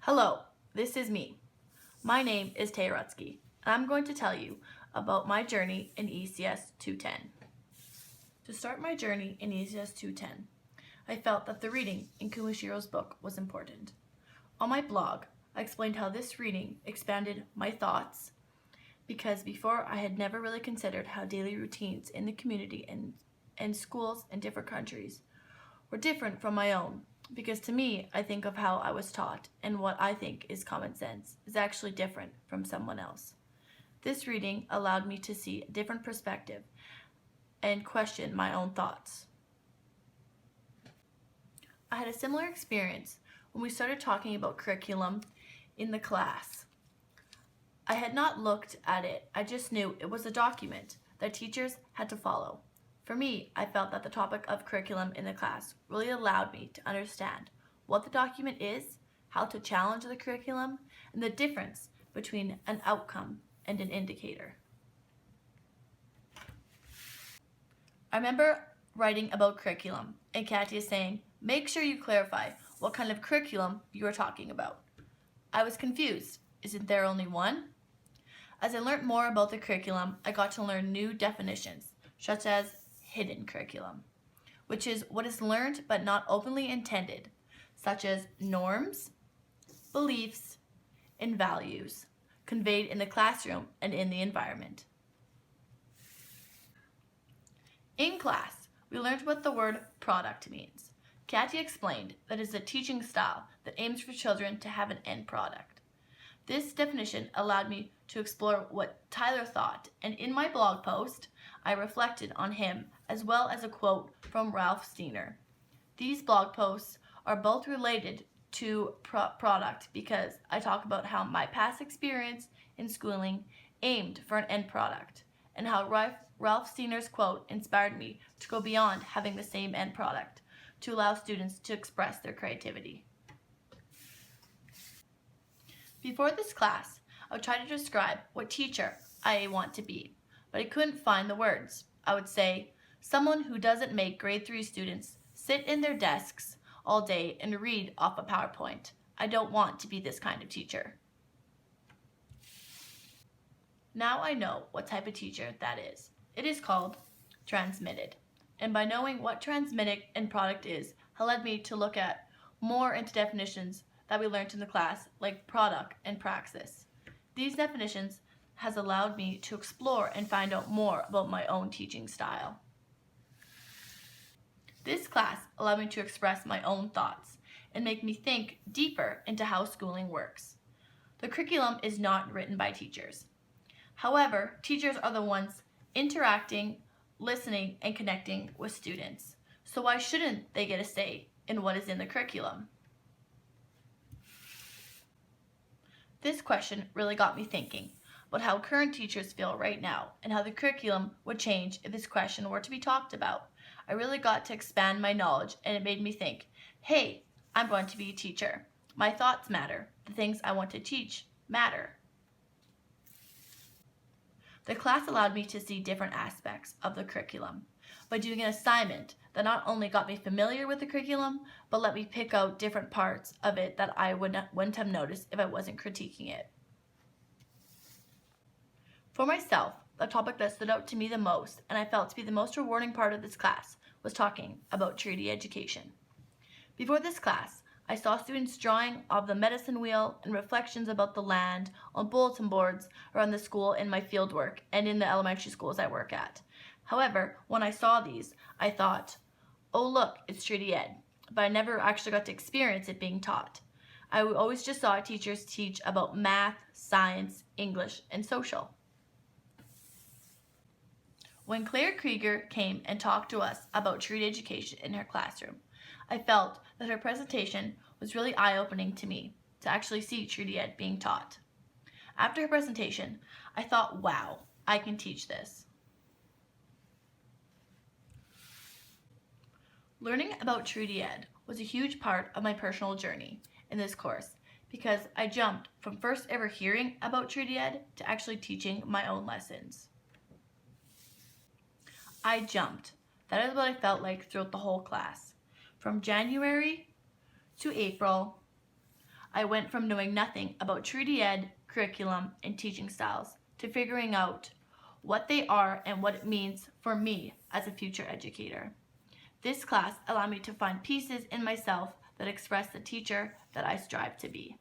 Hello, this is me. My name is Tayrutsky, and I'm going to tell you about my journey in ECS 210. To start my journey in ECS 210, I felt that the reading in Kumashiro's book was important. On my blog, I explained how this reading expanded my thoughts because before I had never really considered how daily routines in the community and schools in different countries were different from my own. Because to me, I think of how I was taught, and what I think is common sense is actually different from someone else. This reading allowed me to see a different perspective and question my own thoughts. I had a similar experience when we started talking about curriculum in the class. I had not looked at it, I just knew it was a document that teachers had to follow. For me, I felt that the topic of curriculum in the class really allowed me to understand what the document is, how to challenge the curriculum, and the difference between an outcome and an indicator. I remember writing about curriculum and Katia saying, make sure you clarify what kind of curriculum you are talking about. I was confused. Isn't there only one? As I learned more about the curriculum, I got to learn new definitions, such as hidden curriculum, which is what is learned but not openly intended, such as norms, beliefs, and values conveyed in the classroom and in the environment. In class, we learned what the word product means. Katia explained that it is a teaching style that aims for children to have an end product. This definition allowed me to explore what Tyler thought, and in my blog post, I reflected on him as well as a quote from Ralph Steiner. These blog posts are both related to product because I talk about how my past experience in schooling aimed for an end product, and how Ralph Steiner's quote inspired me to go beyond having the same end product to allow students to express their creativity. Before this class, I would try to describe what teacher I want to be, but I couldn't find the words. I would say, someone who doesn't make grade 3 students sit in their desks all day and read off a PowerPoint. I don't want to be this kind of teacher. Now I know what type of teacher that is. It is called transmitted. And by knowing what transmitted and product is, has led me to look at more into definitions that we learned in the class, like product and praxis. These definitions has allowed me to explore and find out more about my own teaching style. This class allowed me to express my own thoughts and make me think deeper into how schooling works. The curriculum is not written by teachers. However, teachers are the ones interacting, listening, and connecting with students. So why shouldn't they get a say in what is in the curriculum? This question really got me thinking about how current teachers feel right now and how the curriculum would change if this question were to be talked about. I really got to expand my knowledge, and it made me think, hey, I'm going to be a teacher. My thoughts matter. The things I want to teach matter. The class allowed me to see different aspects of the curriculum by doing an assignment that not only got me familiar with the curriculum, but let me pick out different parts of it that I wouldn't have noticed if I wasn't critiquing it. For myself, the topic that stood out to me the most, and I felt to be the most rewarding part of this class, was talking about treaty education. Before this class, I saw students drawing of the medicine wheel and reflections about the land on bulletin boards around the school in my field work and in the elementary schools I work at. However, when I saw these, I thought, oh look, it's treaty ed, but I never actually got to experience it being taught. I always just saw teachers teach about math, science, English, and social. When Claire Krieger came and talked to us about treaty education in her classroom, I felt that her presentation was really eye-opening to me to actually see treaty ed being taught. After her presentation, I thought, wow, I can teach this. Learning about treaty ed was a huge part of my personal journey in this course because I jumped from first ever hearing about treaty ed to actually teaching my own lessons. I jumped. That is what I felt like throughout the whole class. From January to April, I went from knowing nothing about treaty ed, curriculum, and teaching styles to figuring out what they are and what it means for me as a future educator. This class allowed me to find pieces in myself that express the teacher that I strive to be.